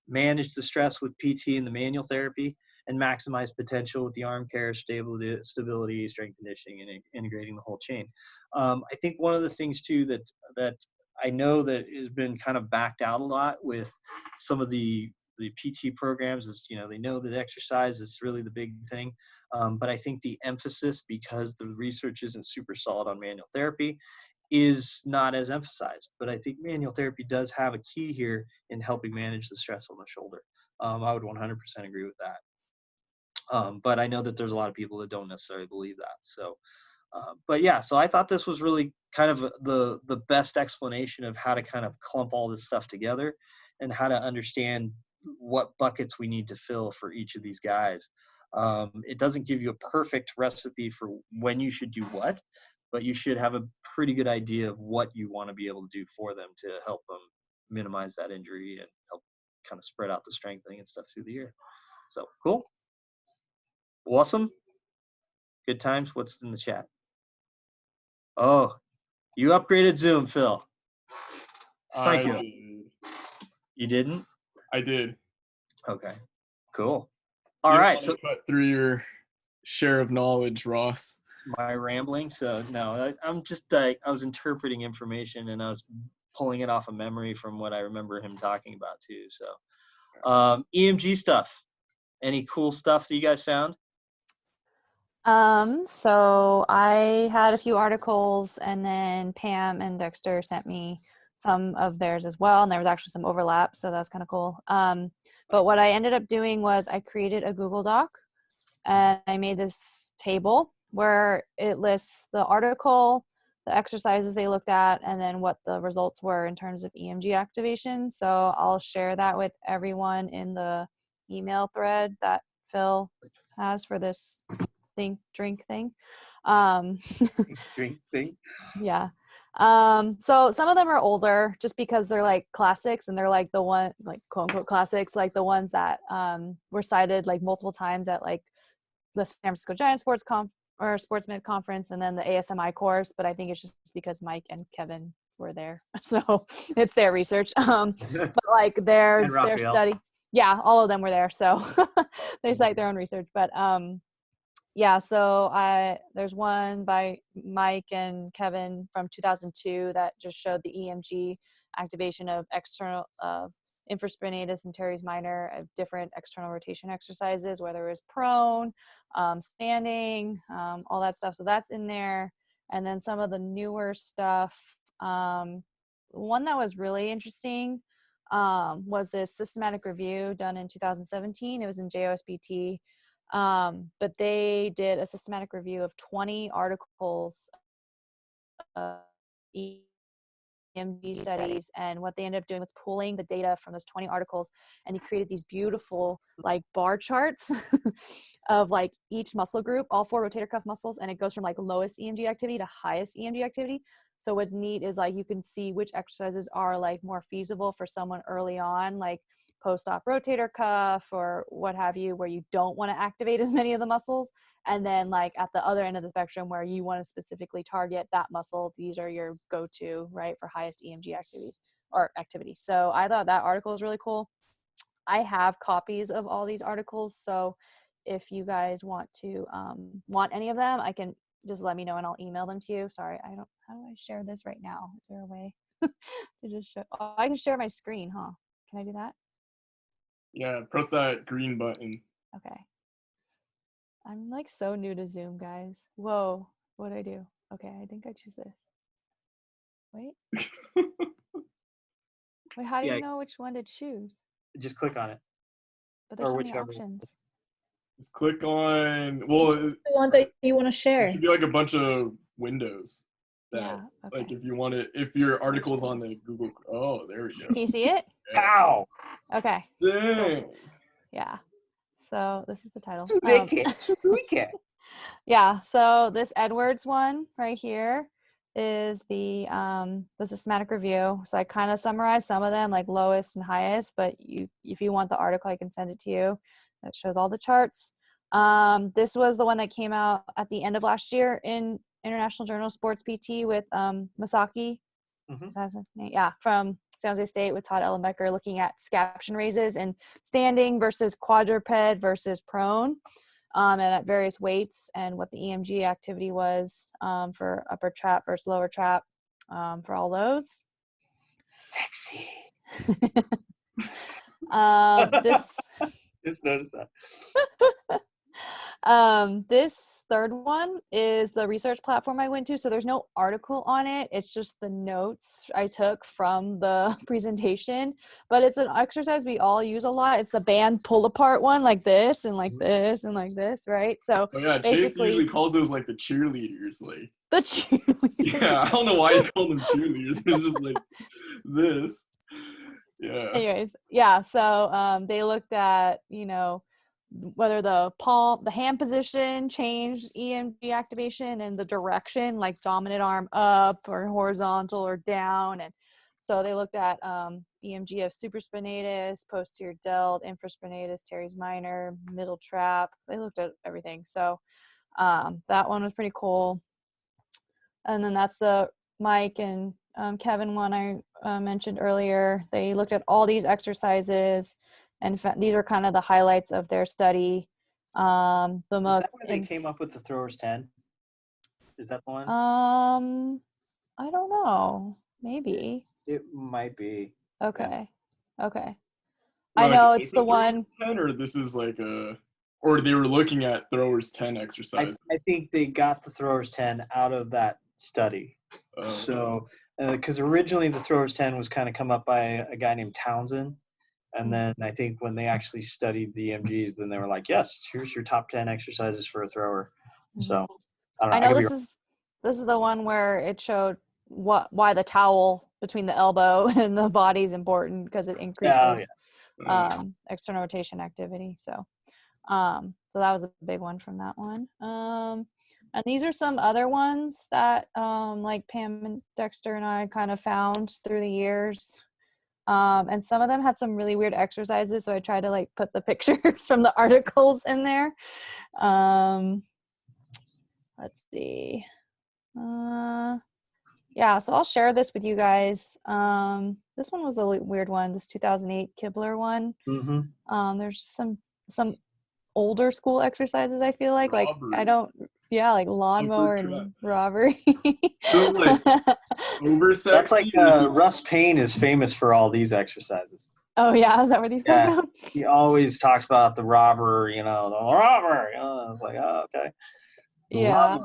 manage the stress with PT and the manual therapy, and maximize potential with the arm care, stability, strength conditioning, and integrating the whole chain. I think one of the things too that I know that has been kind of backed out a lot with some of the PT programs is, they know that exercise is really the big thing. But I think the emphasis, because the research isn't super solid on manual therapy, is not as emphasized. But I think manual therapy does have a key here in helping manage the stress on the shoulder. I would 100% agree with that. But I know that there's a lot of people that don't necessarily believe that. So, but yeah, so I thought this was really kind of the best explanation of how to kind of clump all this stuff together and how to understand what buckets we need to fill for each of these guys. It doesn't give you a perfect recipe for when you should do what, but you should have a pretty good idea of what you want to be able to do for them to help them minimize that injury and help kind of spread out the strengthening and stuff through the year. So cool. Awesome. Good times. What's in the chat? Oh, you upgraded Zoom, Phil. Thank you. You didn't? I did. Okay, cool. All right. So cut through your share of knowledge, Ross. My rambling. So no, I'm just I was interpreting information and I was pulling it off of memory from what I remember him talking about too. So EMG stuff. Any cool stuff that you guys found? So I had a few articles and then Pam and Dexter sent me some of theirs as well. And there was actually some overlap. So that's kind of cool. But what I ended up doing was I created a Google Doc and I made this table where it lists the article, the exercises they looked at, and then what the results were in terms of EMG activation. So I'll share that with everyone in the email thread that Phil has for this drink thing. Drink thing. Yeah. So some of them are older just because they're like classics and they're like the one, like quote unquote classics, like the ones that were cited like multiple times at like the San Francisco Giants Sportsmed conference and then the ASMI course. But I think it's just because Mike and Kevin were there. So it's their research. But like their study. Yeah, all of them were there. So they cite their own research. But yeah, so there's one by Mike and Kevin from 2002 that just showed the EMG activation of infraspinatus and teres minor of different external rotation exercises, whether it was prone, standing, all that stuff. So that's in there. And then some of the newer stuff. One that was really interesting was this systematic review done in 2017. It was in JOSPT. But they did a systematic review of 20 articles of EMG studies, and what they ended up doing was pulling the data from those 20 articles, and he created these beautiful like bar charts of like each muscle group, all 4 rotator cuff muscles, and it goes from like lowest EMG activity to highest EMG activity. So what's neat is like you can see which exercises are like more feasible for someone early on, like post-op rotator cuff or what have you, where you don't want to activate as many of the muscles. And then like at the other end of the spectrum where you want to specifically target that muscle, these are your go-to, right, for highest EMG activity. So I thought that article was really cool. I have copies of all these articles. So if you guys want any of them, I can just let me know and I'll email them to you. Sorry, how do I share this right now? Is there a way to just show? Oh, I can share my screen, huh? Can I do that? Yeah, press that green button. Okay. I'm like so new to Zoom, guys. Whoa, what'd I do? Okay, I think I choose this. Wait. Wait, how do you know which one to choose? Just click on it. But there's so many options. Just click on, well, the one that you want to share. It should be like a bunch of windows. Yeah. Okay. Like if you want it, if your article is on the Google, oh, there we go. Can you see it? Ow! Okay. Dang. Cool. Yeah. So this is the title. Yeah. So this Edwards one right here is the systematic review. So I kind of summarized some of them, like lowest and highest, but if you want the article, I can send it to you. That shows all the charts. This was the one that came out at the end of last year in International Journal of Sports PT with Masaki. Yeah, from San Jose State with Todd Ellenbecker, looking at scaption raises and standing versus quadruped versus prone, and at various weights, and what the EMG activity was for upper trap versus lower trap for all those. Sexy. Just noticed that. This third one is the research platform I went to. So there's no article on it. It's just the notes I took from the presentation, but it's an exercise we all use a lot. It's the band pull apart one, like this and like this and like this, right? So Chase usually calls those like the cheerleaders, like the cheerleaders. Yeah, I don't know why you call them cheerleaders. It's just like this. Yeah. Anyways, yeah. So they looked at, whether the hand position changed EMG activation and the direction, like dominant arm up or horizontal or down. And so they looked at EMG of supraspinatus, posterior delt, infraspinatus, teres minor, middle trap. They looked at everything. So that one was pretty cool. And then that's the Mike and Kevin one I mentioned earlier. They looked at all these exercises, and these are kind of the highlights of their study. The most. Is that where they came up with the throwers 10? Is that the one? I don't know. Maybe. It might be. Okay. Yeah. Okay. I know it's the one. 10, or this is like or they were looking at throwers 10 exercises. I think they got the throwers 10 out of that study. So, because originally the throwers 10 was kind of come up by a guy named Townsend. And then I think when they actually studied the EMGs, then they were like, yes, here's your top 10 exercises for a thrower. So I know this is the one where it showed why the towel between the elbow and the body is important, because it increases external rotation activity. So so that was a big one from that one. And these are some other ones that like Pam and Dexter and I kind of found through the years. And some of them had some really weird exercises, so I tried to like put the pictures from the articles in there. Let's see. Yeah, so I'll share this with you guys. This one was a weird one, this 2008 Kibler one. There's some older school exercises, I feel like I don't, like lawnmower and robbery. Like oversex. That's like Russ Payne is famous for all these exercises. Oh yeah, is that where these come from? He always talks about the robber, the robber. It's like, oh, okay. Yeah.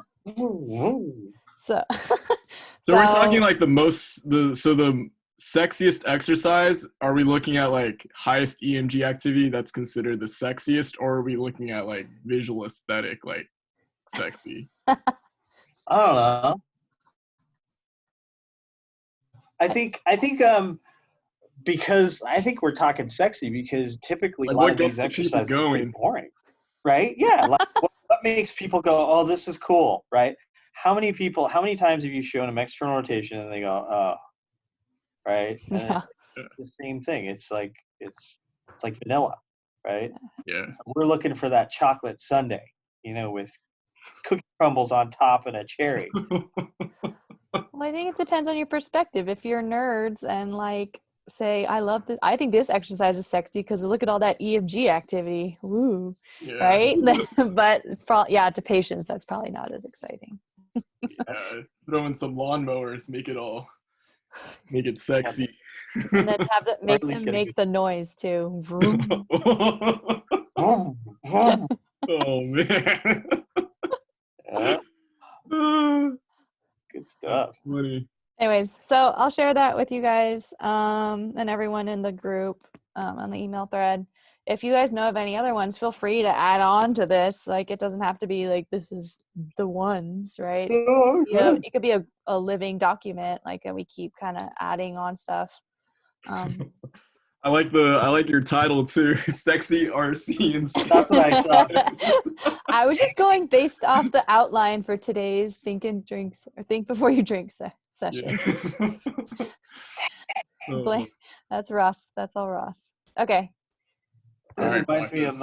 So we're talking like the sexiest exercise, are we looking at like highest EMG activity that's considered the sexiest, or are we looking at like visual aesthetic, like sexy? I don't know. I think because I think we're talking sexy because typically Like a lot what of these gets the people exercises are pretty going? boring, right? Yeah. Like, what makes people go, oh, this is cool, right? How many times have you shown them external rotation and they go, oh, right? And Yeah. it's the same thing. It's like vanilla, right? Yeah. So we're looking for that chocolate sundae, with cookie crumbles on top and a cherry. Well, I think it depends on your perspective. If you're nerds and like say, I love this, I think this exercise is sexy because look at all that EMG activity. Woo. Yeah. Right? But to patients, that's probably not as exciting. Throw in some lawnmowers, make it sexy. And then make at least them get a make good- the noise too. Vroom. Oh man. Yeah, good stuff. Funny. Anyways, so I'll share that with you guys and everyone in the group on the email thread. If you guys know of any other ones, feel free to add on to this. Like, it doesn't have to be like this is the ones, right? It could be a living document, like, and we keep kind of adding on stuff. I like your title too. Sexy RC and stuff. That's what I saw. I was just going based off the outline for today's Think Before You Drink session. Oh. That's Ross. That's all Ross. Okay. That Alright, reminds me of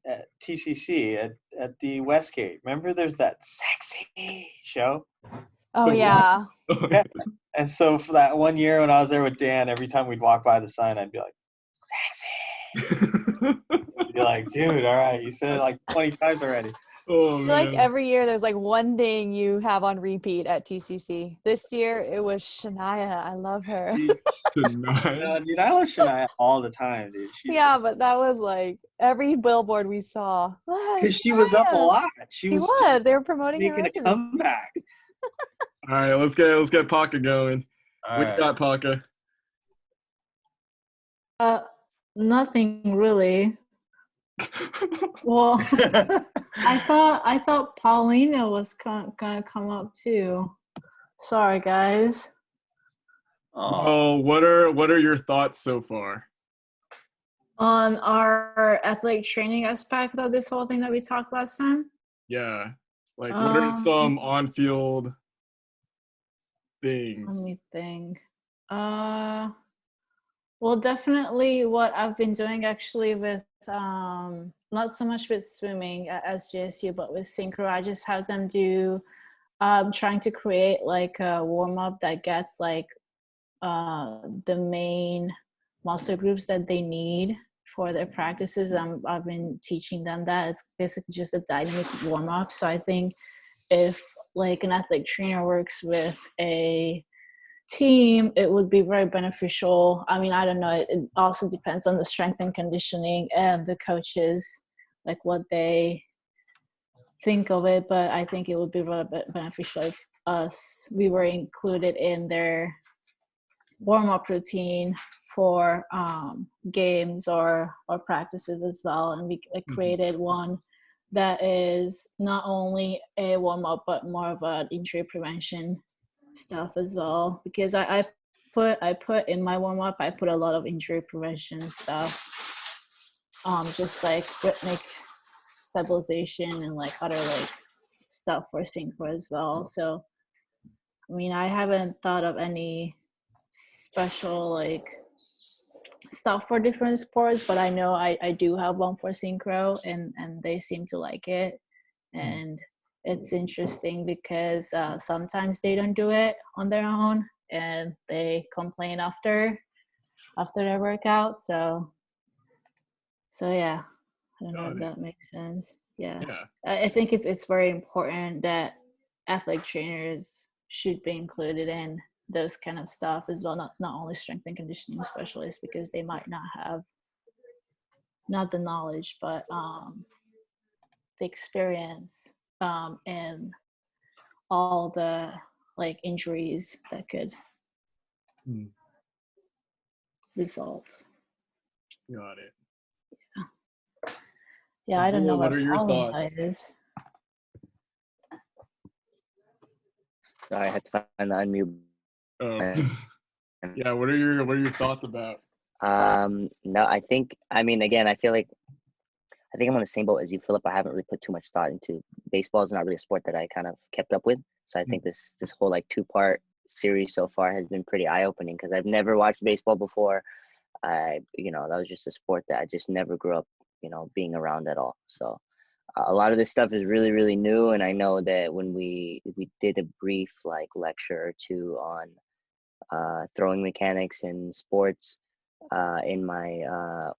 at TCC at the Westgate. Remember, there's that sexy show. Oh yeah. Yeah. And so for that one year when I was there with Dan, every time we'd walk by the sign, I'd be like, sexy. He'd be like, dude, all right, you said it like 20 times already. Oh I feel man. like every year there's like one thing you have on repeat at TCC. This year it was Shania. I love her. Dude, Tonight. dude, I love Shania all the time, dude. Yeah, but that was like every billboard we saw. Because she was up a Shania. lot. She was just They were promoting her making a residency. comeback. All right, let's get Paka going. All What you right. got, Paka? Nothing really. Well, I thought Paulina was gonna come up too. Sorry, guys. Oh, what are your thoughts so far? On our athletic training aspect of this whole thing that we talked last time. Yeah. Like, what are some on-field things? Let me think. Well, definitely what I've been doing actually with not so much with swimming at SJSU, but with synchro, I just have them do trying to create like a warm-up that gets like the main muscle groups that they need for their practices. I've been teaching them that. It's basically just a dynamic warm-up. So I think if like an athletic trainer works with a team, it would be very beneficial. I mean, I don't know, it also depends on the strength and conditioning and the coaches, like what they think of it, but I think it would be really beneficial if we were included in their warm-up routine for games or practices as well, and we created one that is not only a warm-up but more of an injury prevention stuff as well, because I put in my warm-up, I put a lot of injury prevention stuff, just like rhythmic stabilization and like other like stuff for synchro as well. So I mean, I haven't thought of any special like stuff for different sports, but I know I do have one for synchro, and they seem to like it. And it's interesting because sometimes they don't do it on their own and they complain after their workout. So yeah, I don't know if that makes sense. Yeah. I think it's very important that athletic trainers should be included in those kind of stuff as well, not only strength and conditioning specialists, because they might not have not the knowledge but the experience and all the like injuries that could result. Got it. Yeah, I don't know What are your pollen thoughts? is. Sorry, I had to find the unmute. Oh. Yeah, what are your thoughts about? No, I mean, again, I feel like I think I'm on the same boat as you, Philip. I haven't really put too much thought into baseball. Is not really a sport that I kind of kept up with. So I think this whole like 2-part series so far has been pretty eye-opening because I've never watched baseball before. That was just a sport that I just never grew up, being around at all. So a lot of this stuff is really, really new. And I know that when we did a brief like lecture or two on throwing mechanics and sports in my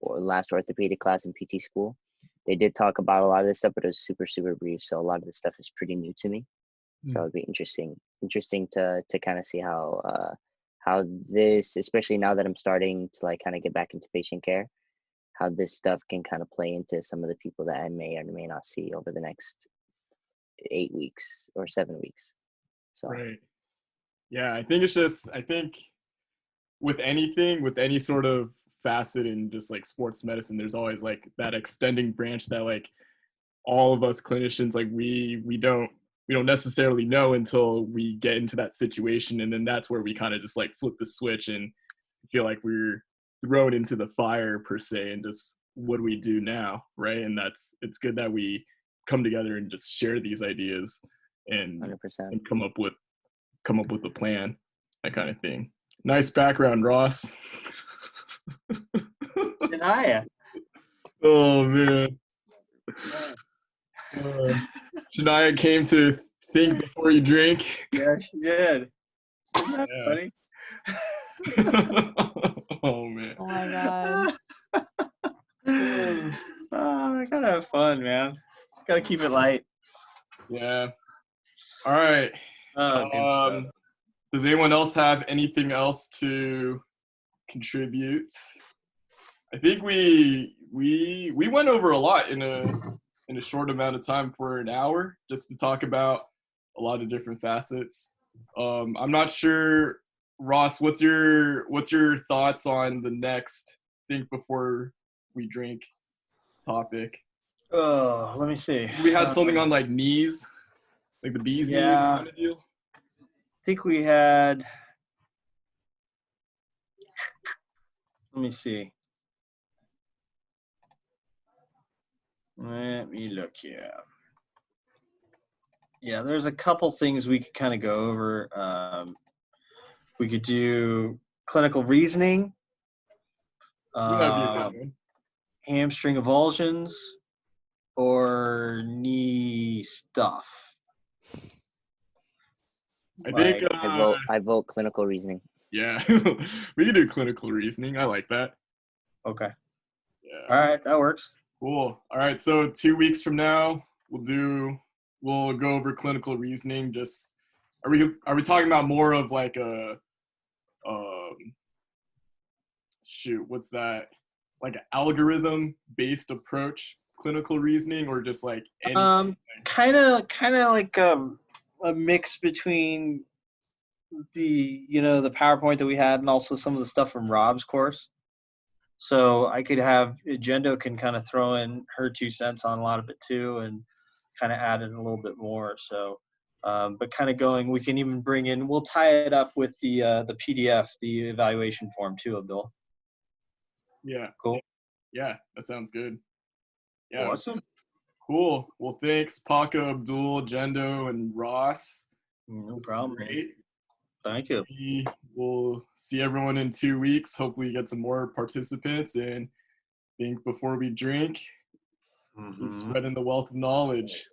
last orthopedic class in PT school, they did talk about a lot of this stuff, but it was super, super brief. So a lot of this stuff is pretty new to me. So it'd be interesting to kind of see how this, especially now that I'm starting to like kind of get back into patient care, how this stuff can kind of play into some of the people that I may or may not see over the next 8 weeks or 7 weeks. So Right. Yeah, I think with anything, with any sort of facet in just like sports medicine, there's always like that extending branch that like all of us clinicians, like we don't necessarily know until we get into that situation. And then that's where we kind of just like flip the switch and feel like we're thrown into the fire per se, and just what do we do now, right? And it's good that we come together and just share these ideas and 100%. and come up with a plan, that kind of thing. Nice background, Ross. Shania. Oh man. Shania came to think before you drink. Yeah, she did. Isn't that funny? Oh man. Oh my god. I gotta have fun, man. Gotta keep it light. Yeah. All right. Oh, good stuff. Does anyone else have anything else to contribute? I think we went over a lot in a short amount of time for an hour, just to talk about a lot of different facets. I'm not sure, Ross, what's your thoughts on the next think before we drink topic? Oh, let me see. We had something on like knees, like the bee's knees kind of deal. I think we had. Let me see. Let me look here. Yeah, there's a couple things we could kind of go over. We could do clinical reasoning, That'd be a good one. hamstring avulsions, or knee stuff. I think I vote clinical reasoning. yeah, we can do clinical reasoning. I like that. Okay. Yeah. All right, that works. Cool. All right, so 2 weeks from now, we'll go over clinical reasoning. Just are we talking about more of like a what's that? Like an algorithm based approach, clinical reasoning, or just like anything? Kind of like a mix between the the PowerPoint that we had and also some of the stuff from Rob's course. So I could have Jendo can kind of throw in her 2 cents on a lot of it too, and kind of add in a little bit more. So, but kind of going, we can even bring in. We'll tie it up with the PDF, the evaluation form too, Abdul. Yeah. Cool. Yeah, that sounds good. Yeah. Awesome. Cool. Well, thanks, Paco, Abdul, Jendo, and Ross. No This was problem. great. Thank you. We'll see everyone in 2 weeks. Hopefully, get some more participants, and think before we drink. Keep spreading the wealth of knowledge.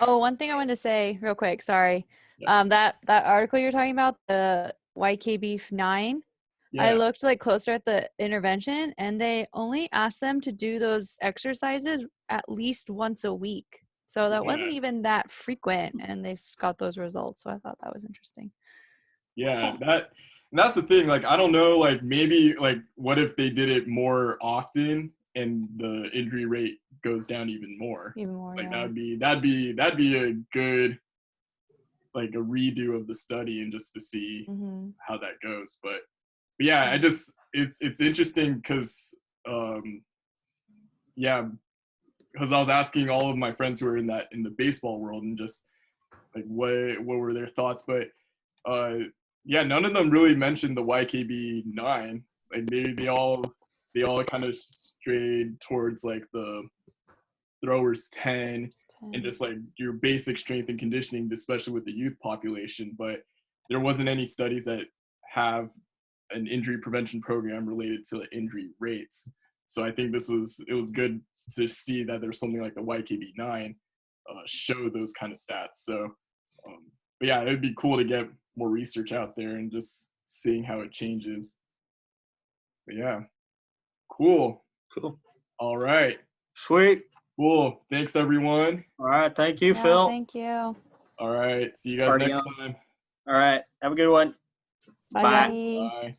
Oh, one thing I wanted to say real quick. Sorry. Yes. That article you're talking about, the YKB9. Yeah. I looked like closer at the intervention, and they only asked them to do those exercises at least once a week. So that wasn't even that frequent, and they got those results. So I thought that was interesting. Yeah, that's the thing. Like, I don't know. Like, maybe like, what if they did it more often and the injury rate goes down even more? Even more. Like, Yeah. that'd be a good like a redo of the study and just to see Mm-hmm. how that goes. But yeah, it's interesting because yeah, because I was asking all of my friends who are in the baseball world and just like what were their thoughts, but yeah, none of them really mentioned the YKB-9. Like they all kind of strayed towards like the throwers 10 and just like your basic strength and conditioning, especially with the youth population. But there wasn't any studies that have an injury prevention program related to injury rates. So I think it was good to see that there's something like the YKB-9 show those kind of stats. So, but yeah, it'd be cool to get more research out there and just seeing how it changes. But yeah, cool. Cool. All right. Sweet. Cool. Thanks, everyone. All right. Thank you, Yeah, Phil. thank you. All right. See you guys Party next on. time. All right. Have a good one. Bye, Bye. guys. Bye.